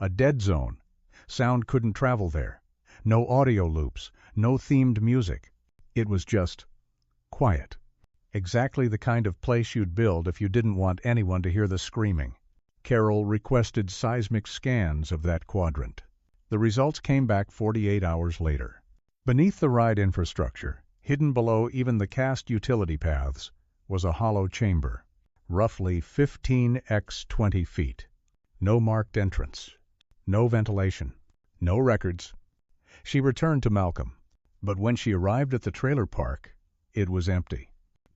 A dead zone. Sound couldn't travel there. No audio loops. No themed music. It was just quiet. Exactly the kind of place you'd build if you didn't want anyone to hear the screaming. Carol requested seismic scans of that quadrant. The results came back 48 hours later. Beneath the ride infrastructure, hidden below even the cast utility paths, was a hollow chamber, roughly 15 x 20 feet. No marked entrance. No ventilation. No records. She returned to Malcolm, but when she arrived at the trailer park, it was empty.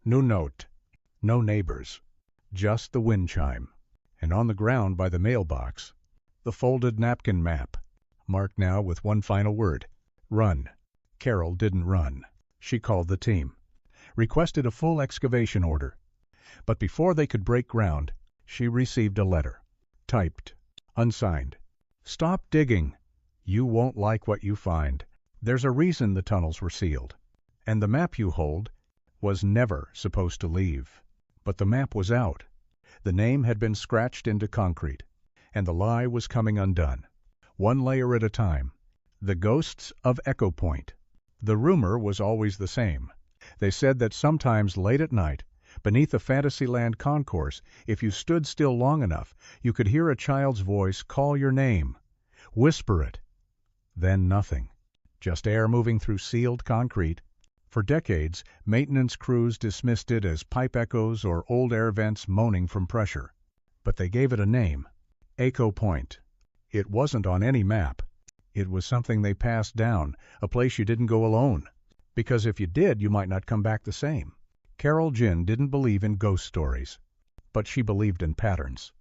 No note. No neighbors. Just the wind chime. And on the ground by the mailbox, the folded napkin map, marked now with one final word. Run. Carol didn't run. She called the team. Requested a full excavation order. But before they could break ground, she received a letter. Typed. Unsigned. Stop digging. You won't like what you find. There's a reason the tunnels were sealed. And the map you hold was never supposed to leave. But the map was out. The name had been scratched into concrete. And the lie was coming undone. One layer at a time. The ghosts of Echo Point. The rumor was always the same. They said that sometimes late at night, beneath the Fantasyland concourse, if you stood still long enough, you could hear a child's voice call your name. Whisper it. Then nothing. Just air moving through sealed concrete. For decades, maintenance crews dismissed it as pipe echoes or old air vents moaning from pressure. But they gave it a name. Echo Point. It wasn't on any map. It was something they passed down, a place you didn't go alone. Because if you did, you might not come back the same. Carol Ginn didn't believe in ghost stories, but she believed in patterns.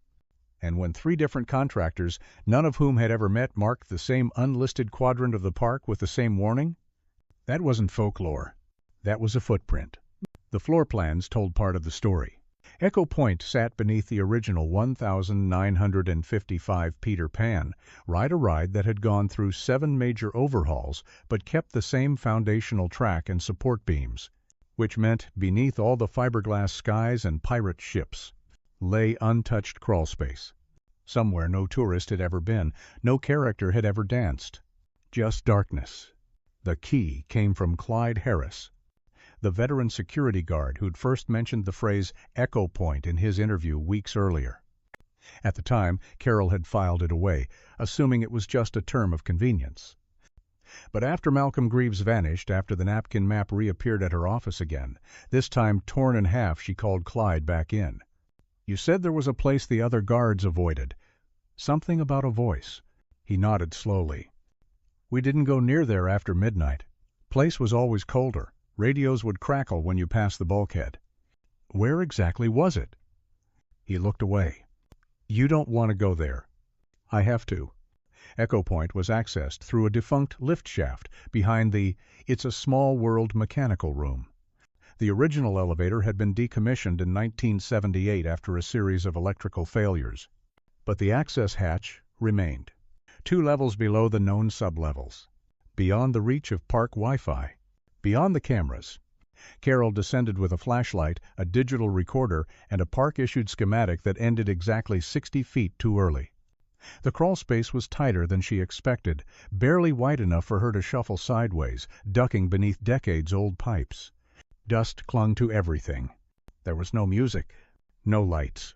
And when 3 different contractors, none of whom had ever met, marked the same unlisted quadrant of the park with the same warning, that wasn't folklore. That was a footprint. The floor plans told part of the story. Echo Point sat beneath the original 1,955 Peter Pan, ride that had gone through 7 major overhauls but kept the same foundational track and support beams. which meant beneath all the fiberglass skies and pirate ships lay untouched crawl space. Somewhere no tourist had ever been, no character had ever danced. Just darkness. The key came from Clyde Harris, the veteran security guard who'd first mentioned the phrase "echo point" in his interview weeks earlier. At the time, Carol had filed it away, assuming it was just a term of convenience. But after Malcolm Greaves vanished, after the napkin map reappeared at her office again, this time torn in half, she called Clyde back in. "You said there was a place the other guards avoided. Something about a voice." He nodded slowly. "We didn't go near there after midnight. Place was always colder. Radios would crackle when you passed the bulkhead." "Where exactly was it?" He looked away. "You don't want to go there." "I have to." Echo Point was accessed through a defunct lift shaft behind the It's a Small World mechanical room. The original elevator had been decommissioned in 1978 after a series of electrical failures. But the access hatch remained, 2 levels below the known sublevels, beyond the reach of park Wi-Fi, beyond the cameras. Carol descended with a flashlight, a digital recorder, and a park-issued schematic that ended exactly 60 feet too early. The crawl space was tighter than she expected, barely wide enough for her to shuffle sideways, ducking beneath decades-old pipes. Dust clung to everything. There was no music, no lights,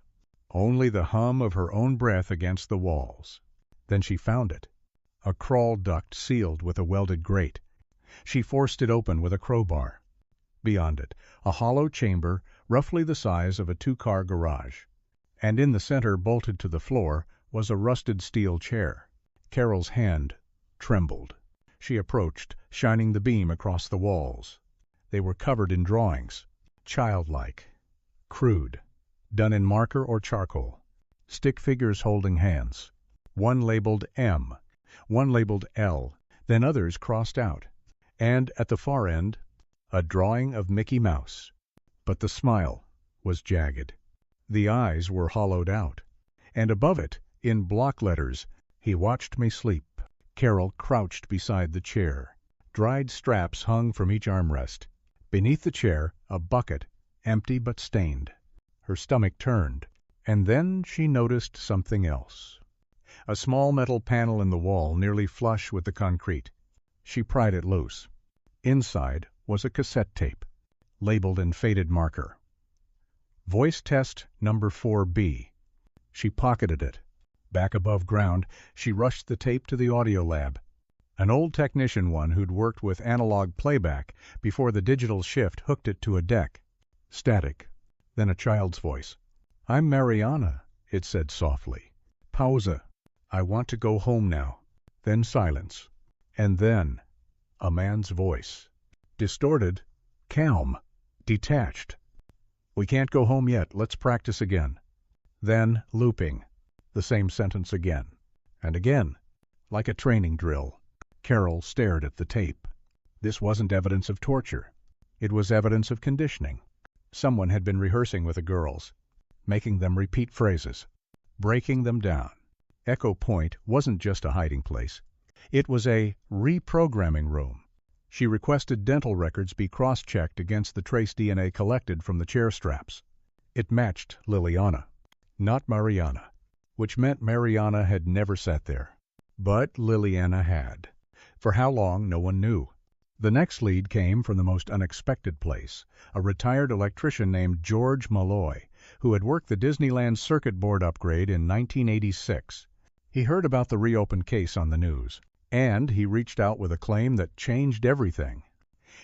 only the hum of her own breath against the walls. Then she found it. A crawl duct sealed with a welded grate. She forced it open with a crowbar. Beyond it, a hollow chamber roughly the size of a 2-car garage. And in the center, bolted to the floor, was a rusted steel chair. Carol's hand trembled. She approached, shining the beam across the walls. They were covered in drawings, childlike, crude, done in marker or charcoal. Stick figures holding hands. One labeled M, one labeled L, then others crossed out. And at the far end, a drawing of Mickey Mouse. But the smile was jagged. The eyes were hollowed out. And above it, in block letters, "He watched me sleep." Carol crouched beside the chair. Dried straps hung from each armrest. Beneath the chair, a bucket, empty but stained. Her stomach turned. And then she noticed something else. A small metal panel in the wall, nearly flush with the concrete. She pried it loose. Inside was a cassette tape, labeled in faded marker. Voice test number 4B. She pocketed it. Back above ground, she rushed the tape to the audio lab. An old technician one who'd worked with analog playback before the digital shift hooked it to a deck. Static. Then a child's voice. "I'm Mariana," it said softly. Pausa. "I want to go home now." Then silence. And then a man's voice. Distorted, calm, detached. "We can't go home yet. Let's practice again." Then, looping, the same sentence again. And again, like a training drill. Carol stared at the tape. This wasn't evidence of torture. It was evidence of conditioning. Someone had been rehearsing with the girls, making them repeat phrases, breaking them down. Echo Point wasn't just a hiding place. It was a reprogramming room. She requested dental records be cross-checked against the trace DNA collected from the chair straps. It matched Liliana, not Mariana, which meant Mariana had never sat there. But Liliana had. For how long, no one knew. The next lead came from the most unexpected place, a retired electrician named George Malloy, who had worked the Disneyland circuit board upgrade in 1986. He heard about the reopened case on the news, and he reached out with a claim that changed everything.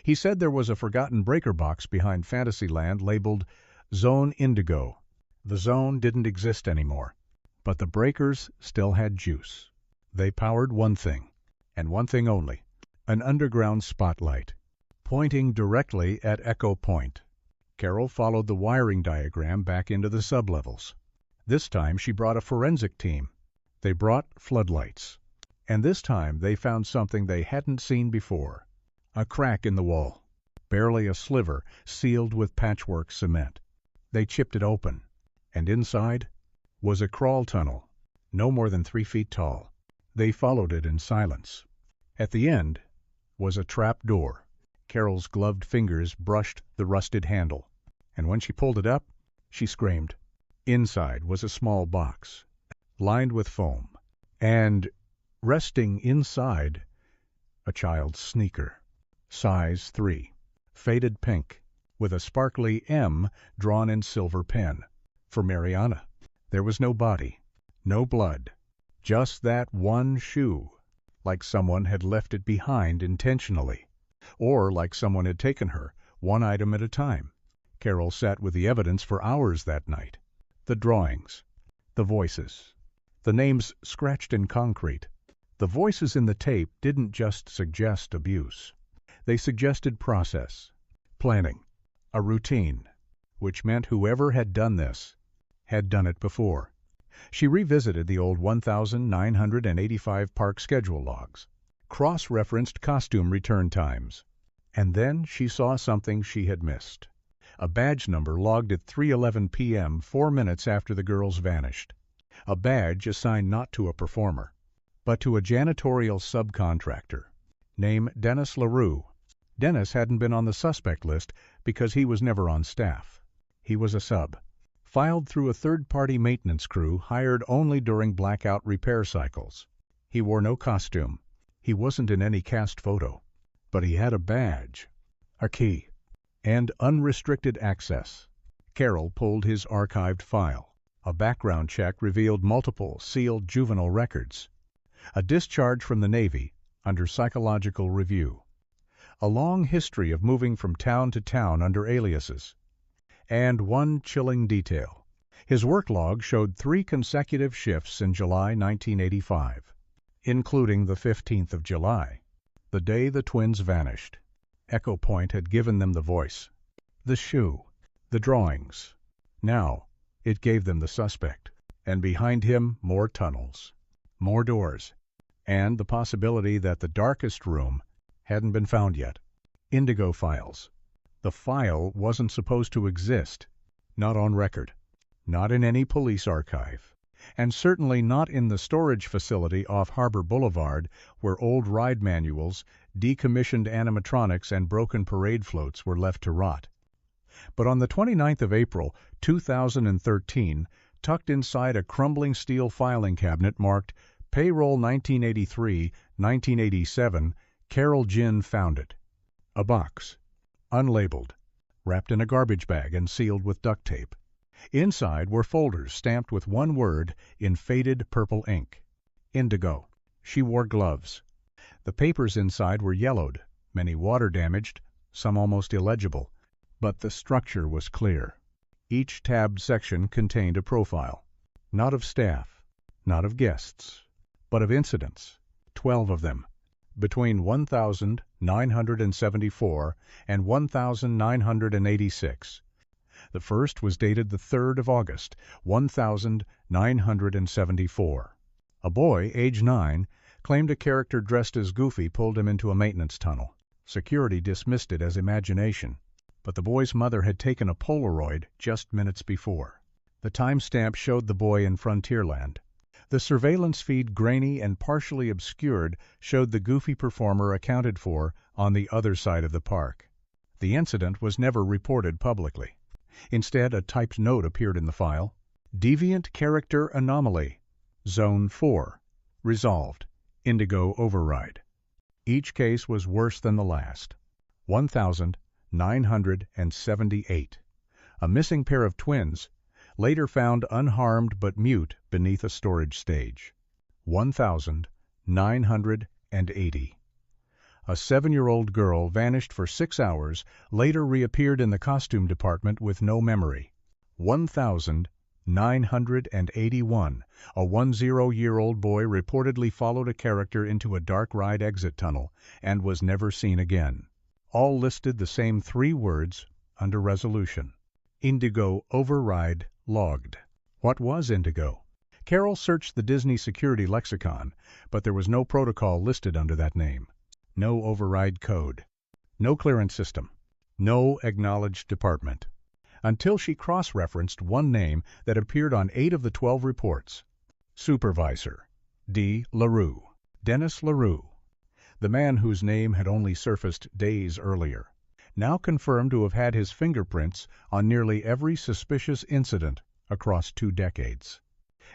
He said there was a forgotten breaker box behind Fantasyland labeled Zone Indigo. The zone didn't exist anymore, but the breakers still had juice. They powered one thing, and one thing only, an underground spotlight, pointing directly at Echo Point. Carol followed the wiring diagram back into the sublevels. This time she brought a forensic team. They brought floodlights. And this time they found something they hadn't seen before. A crack in the wall, barely a sliver, sealed with patchwork cement. They chipped it open, and inside was a crawl tunnel, no more than 3 feet tall. They followed it in silence. At the end was a trap door. Carol's gloved fingers brushed the rusted handle, and when she pulled it up, she screamed. Inside was a small box, lined with foam, and resting inside, a child's sneaker, size 3, faded pink, with a sparkly M drawn in silver pen, for Mariana. There was no body, no blood, just that one shoe, like someone had left it behind intentionally, or like someone had taken her, one item at a time. Carol sat with the evidence for hours that night. The drawings, the voices, the names scratched in concrete. The voices in the tape didn't just suggest abuse. They suggested process, planning, a routine, which meant whoever had done this had done it before. She revisited the old 1,985 park schedule logs, cross-referenced costume return times, and then she saw something she had missed. A badge number logged at 3:11 p.m., 4 minutes after the girls vanished. A badge assigned not to a performer, but to a janitorial subcontractor, named Dennis LaRue. Dennis hadn't been on the suspect list because he was never on staff. He was a sub, filed through a third-party maintenance crew hired only during blackout repair cycles. He wore no costume. He wasn't in any cast photo. But he had a badge, a key, and unrestricted access. Carol pulled his archived file. A background check revealed multiple sealed juvenile records. A discharge from the Navy under psychological review. A long history of moving from town to town under aliases. And one chilling detail. His work log showed 3 consecutive shifts in July 1985, including the 15th of July, the day the twins vanished. Echo Point had given them the voice, the shoe, the drawings. Now it gave them the suspect, and behind him more tunnels, more doors, and the possibility that the darkest room hadn't been found yet. Indigo files. The file wasn't supposed to exist, not on record, not in any police archive, and certainly not in the storage facility off Harbor Boulevard where old ride manuals, decommissioned animatronics, and broken parade floats were left to rot. But on the 29th of April, 2013, tucked inside a crumbling steel filing cabinet marked Payroll 1983-1987, Carol Ginn found it. A box, unlabeled, wrapped in a garbage bag and sealed with duct tape. Inside were folders stamped with one word in faded purple ink. Indigo. She wore gloves. The papers inside were yellowed, many water-damaged, some almost illegible, but the structure was clear. Each tabbed section contained a profile, not of staff, not of guests, but of incidents, 12 of them, between 1,974 and 1,986. The first was dated the 3rd of August, 1,974. A boy, age 9, claimed a character dressed as Goofy pulled him into a maintenance tunnel. Security dismissed it as imagination, but the boy's mother had taken a Polaroid just minutes before. The timestamp showed the boy in Frontierland. The surveillance feed, grainy and partially obscured, showed the Goofy performer accounted for on the other side of the park. The incident was never reported publicly. Instead, a typed note appeared in the file. Deviant character anomaly. Zone 4. Resolved. Indigo override. Each case was worse than the last. 1,978. A missing pair of twins, later found unharmed but mute beneath a storage stage. 1,980. A 7-year-old girl vanished for 6 hours, later reappeared in the costume department with no memory. 1,981. A 10-year-old boy reportedly followed a character into a dark ride exit tunnel and was never seen again. All listed the same 3 words under resolution. Indigo override logged. What was indigo? Carol searched the Disney security lexicon, but there was no protocol listed under that name. No override code. No clearance system. No acknowledged department. Until she cross-referenced one name that appeared on 8 of the 12 reports. Supervisor. D. LaRue. Dennis LaRue. The man whose name had only surfaced days earlier, now confirmed to have had his fingerprints on nearly every suspicious incident across 2 decades.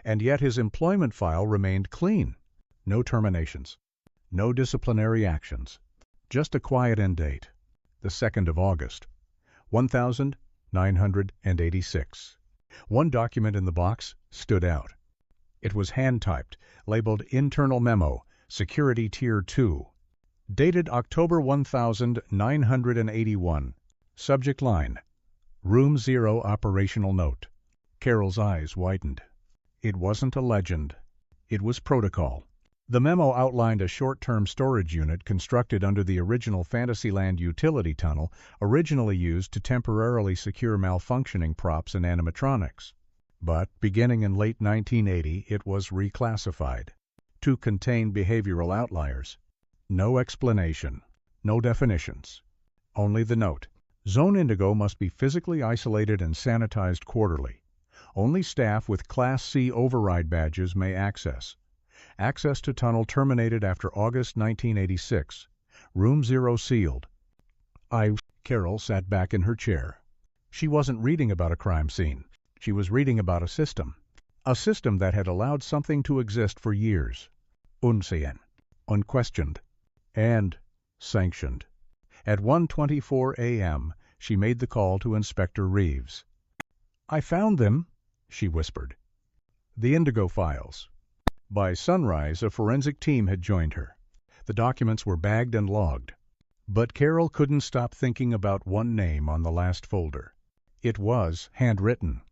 And yet his employment file remained clean. No terminations, no disciplinary actions, just a quiet end date, the 2nd of August, 1986. One document in the box stood out. It was hand-typed, labeled Internal Memo, Security Tier 2, dated October 1981. Subject line, Room 0 Operational Note. Carol's eyes widened. It wasn't a legend. It was protocol. The memo outlined a short-term storage unit constructed under the original Fantasyland utility tunnel, originally used to temporarily secure malfunctioning props and animatronics. But, beginning in late 1980, it was reclassified to contain behavioral outliers. No explanation, no definitions, only the note. Zone Indigo must be physically isolated and sanitized quarterly. Only staff with Class C override badges may access. Access to tunnel terminated after August 1986. Room 0 sealed. Carol sat back in her chair. She wasn't reading about a crime scene. She was reading about a system that had allowed something to exist for years. Unseen, unquestioned, and sanctioned. At 1:24 a.m., she made the call to Inspector Reeves. "I found them," she whispered. The Indigo files. By sunrise, a forensic team had joined her. The documents were bagged and logged. But Carol couldn't stop thinking about one name on the last folder. It was handwritten,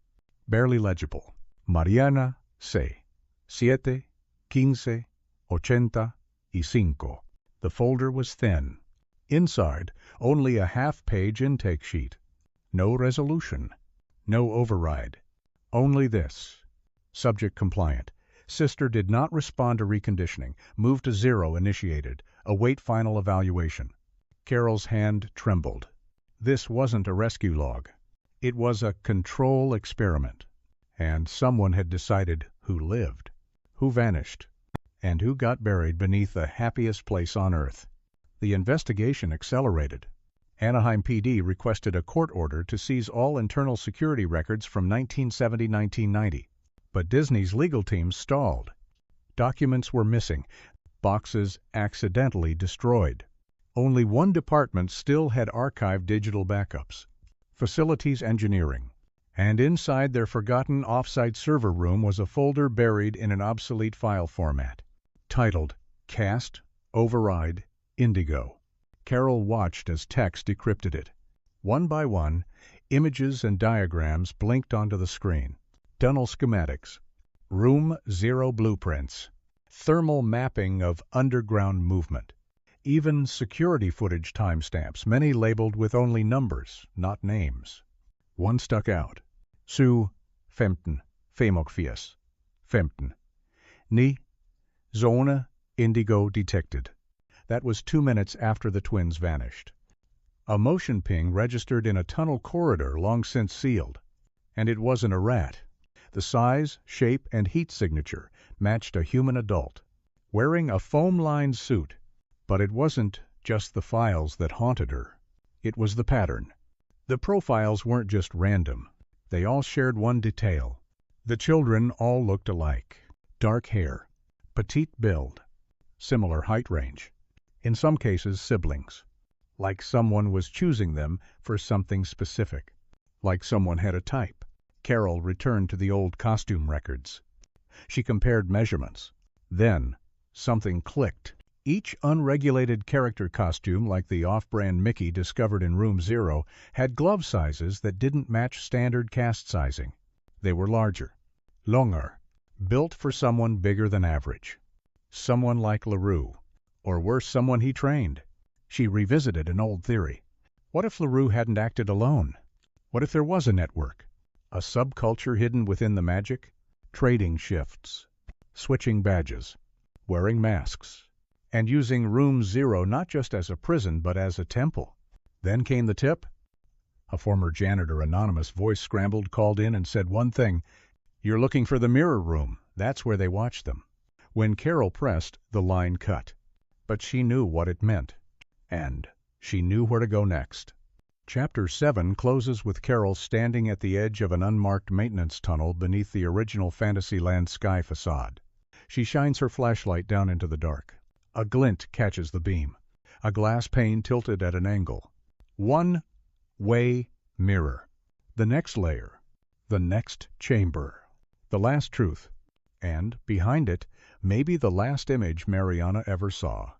barely legible. Mariana C. 7:15:85. The folder was thin. Inside, only a half-page intake sheet. No resolution. No override. Only this. Subject compliant. Sister did not respond to reconditioning. Move to 0 initiated. Await final evaluation. Carol's hand trembled. This wasn't a rescue log. It was a control experiment. And someone had decided who lived, who vanished, and who got buried beneath the happiest place on earth. The investigation accelerated. Anaheim PD requested a court order to seize all internal security records from 1970-1990. But Disney's legal team stalled. Documents were missing, boxes accidentally destroyed. Only one department still had archived digital backups, Facilities Engineering. And inside their forgotten off-site server room was a folder buried in an obsolete file format, titled Cast, Override, Indigo. Carol watched as text decrypted it. One by one, images and diagrams blinked onto the screen. Tunnel schematics, Room 0 blueprints, thermal mapping of underground movement, even security footage timestamps, many labeled with only numbers, not names. One stuck out. Su 15:45. Ni Zone Indigo detected. That was 2 minutes after the twins vanished. A motion ping registered in a tunnel corridor long since sealed. And it wasn't a rat. The size, shape, and heat signature matched a human adult, wearing a foam-lined suit. But it wasn't just the files that haunted her. It was the pattern. The profiles weren't just random. They all shared one detail. The children all looked alike. Dark hair, petite build, similar height range. In some cases, siblings. Like someone was choosing them for something specific. Like someone had a type. Carol returned to the old costume records. She compared measurements. Then, something clicked. Each unregulated character costume, like the off-brand Mickey discovered in Room 0, had glove sizes that didn't match standard cast sizing. They were larger, longer, built for someone bigger than average. Someone like LaRue, or worse, someone he trained. She revisited an old theory. What if LaRue hadn't acted alone? What if there was a network? A subculture hidden within the magic? Trading shifts, switching badges, wearing masks, and using Room 0 not just as a prison but as a temple. Then came the tip. A former janitor anonymous voice scrambled, called in, and said one thing: "You're looking for the mirror room. That's where they watch them." When Carol pressed, the line cut. but she knew what it meant, and she knew where to go next. Chapter 7 closes with Carol standing at the edge of an unmarked maintenance tunnel beneath the original Fantasyland sky facade. She shines her flashlight down into the dark. A glint catches the beam. A glass pane tilted at an angle. One-way mirror. The next layer. The next chamber. The last truth. And, behind it, maybe the last image Mariana ever saw.